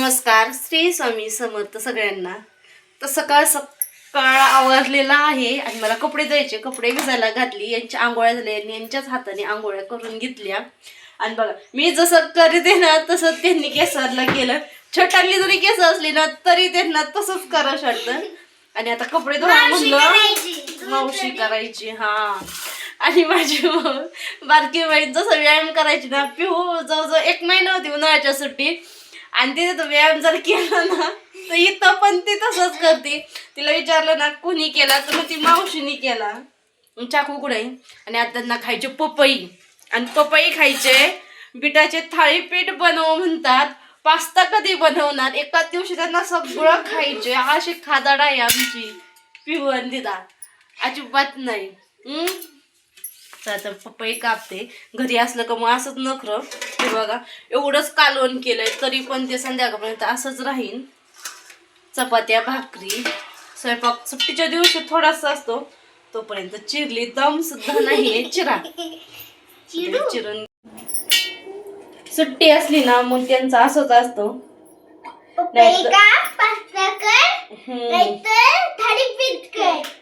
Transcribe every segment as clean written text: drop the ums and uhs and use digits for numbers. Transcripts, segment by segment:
नमस्कार. श्री स्वामी समर्थ सगळ्यांना. तर सकाळ सकाळ आवरलेला आहे आणि मला कपडे द्यायचे, कपडे भिजायला घातली. यांच्या आंघोळ्या झाल्या, यांच्याच हाताने आंघोळ्या करून घेतल्या. आणि बघा मी जसं करते ना तसं त्यांनी केसाला केलं. छोटाली जरी केस असली ना तरी त्यांना तसंच करावं वाटतं. आणि आता कपडे धुवा म्हणलं मावशी करायची. हा आणि माझी बारकी बहीण जसं व्यायाम करायची ना, पिहू जवळजवळ 1 महिना होती उन्हाळ्याच्या सुट्टीत. आणि तिथे तो व्यायाम जर केला ना तर इथं पण ती तसंच करते. तिला विचारलं ना कुणी केला तर मग ती मावशीनी केला. चाकू कुठे. आणि आता त्यांना खायचे पपई. आणि पपई खायचे, बिटाचे थाळीपीठ बनव म्हणतात. पास्ता कधी बनवणार. एका दिवशी त्यांना सगळं खायचे. अशी खादाड आहे आमची पिहू आणि दिदा, अजिबात नाही. तर पपई कापते. घरी असलं का मग असंच नखरं. हे बघा एवढंच कालवण केलंय तरी पण ते संध्याकाळपर्यंत असंच राहीन. चपात्या भाकरी स्वयंपाक सुट्टीच्या दिवशी थोडासा असतो, तोपर्यंत चिरली दम सुद्धा नाहीये चिरा. चिरून सुट्टी असली ना मग त्यांचं असंच असतं.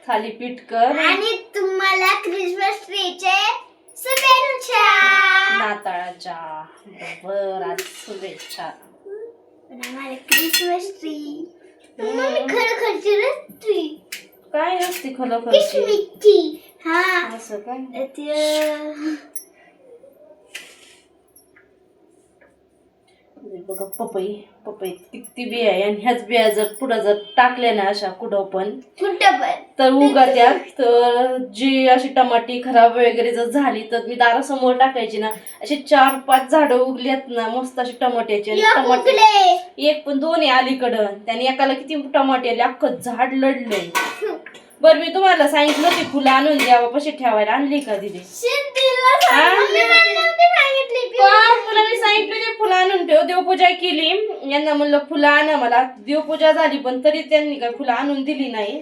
थालीपीठ कर आणि तुम्हाला क्रिसमस ट्रीचे शुभेच्छा. नाताळाच्या बरोबर आज शुभेच्छा. आम्हाला क्रिसमस ट्री खरोखरची ट्री काय असते खरोखरची. हा असं काय. बघा पपई पपई किती बिया आहे. आणि ह्याच बिया जर पुढं जर टाकल्या ना अशा कुठं पण तर उगात्यात. तर जी अशी टमाटी खराब वगैरे जर झाली तर मी दारासमोर टाकायची ना, अशी 4-5 झाडं उगल्यात ना मस्त अशी टमाट्याची. आणि टमाटे एक पण 2 अलीकडं. त्याने एकाला किती टमाटे आले, अख्खं झाड लढलंय. बरं मी तुम्हाला सांगितलं ती फुलं आणून द्यावं पशी ठेवायला, आणली का दिदी. तुला मी सांगितलं ते फुलं आणून ठेव. देवपूजा केली, यांना म्हणलं फुलं आणा. मला देवपूजा झाली पण तरी त्यांनी काय फुलं आणून दिली नाही.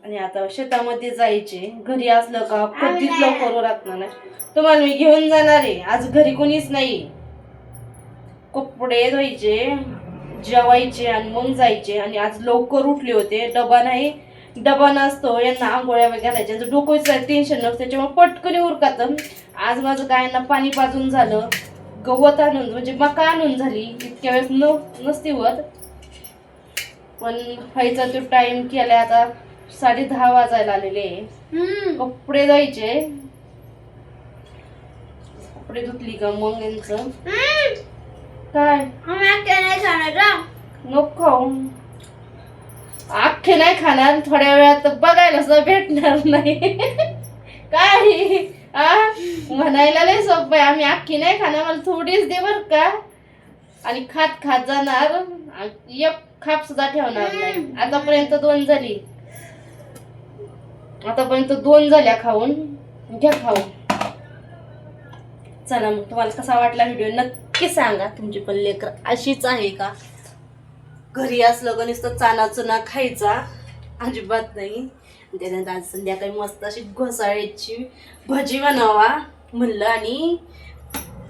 आणि आता शेतामध्ये जायचे. घरी असलं का कधीच लवकर उरकणार नाही. तुम्हाला मी घेऊन जाणार आहे. आज घरी कोणीच नाही. कपडे धुवायचे, जेवायचे आणि मग जायचे. आणि आज लवकर उठले होते. डबा नसतो, यांना आंघोळ्या वगैरे घालायच्या. डोकंच टेन्शन नसतं, त्याच्यामुळे पटकन उरकात. आज माझं गायांना पाणी पाजून झालं, गवत आणून म्हणजे मका आणून झाली. इतक्या वेळेस नसती होत, पण व्हायचा तो टाइम केलाय. आता 10:30 वाजायला आलेले. कपडे धुवायचे. कपडे धुतली का मग यांचं काय नको खाऊ. अख्खे नाही खाणार. थोड्या वेळात बघायला सुद्धा भेटणार नाही. काय म्हणायला लय सोपं आहे. आम्ही अख्खी नाही खाणार, मला थोडीच दे बर का. आणि खात जाणार. एक खाप सुद्धा ठेवणार नाही. आतापर्यंत 2 झाली. आतापर्यंत 2 झाल्या खाऊन. घ्या खाऊन. चला मग तुम्हाला कसा वाटला व्हिडिओ नक्की सांगा. तुमची पण लेकर अशीच आहे का. घरी असलं का नुसतं चाना खायचा, अजिबात नाही. त्यानंतर आज संध्याकाळी मस्त अशी घोसाळ्याची भजी बनवा म्हणलं. आणि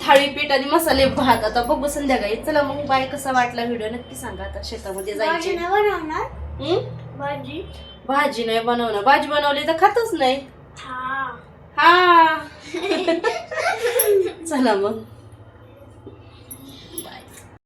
थाळीपीठ आणि मसाले भात. आता बघू संध्याकाळी. चला मग बाय. कसा वाटला व्हिडिओ नक्की सांगा. आता शेतामध्ये जायचे. भाजी नाही बनवणार. भाजी बनवली तर खातच नाही. हा चला मग.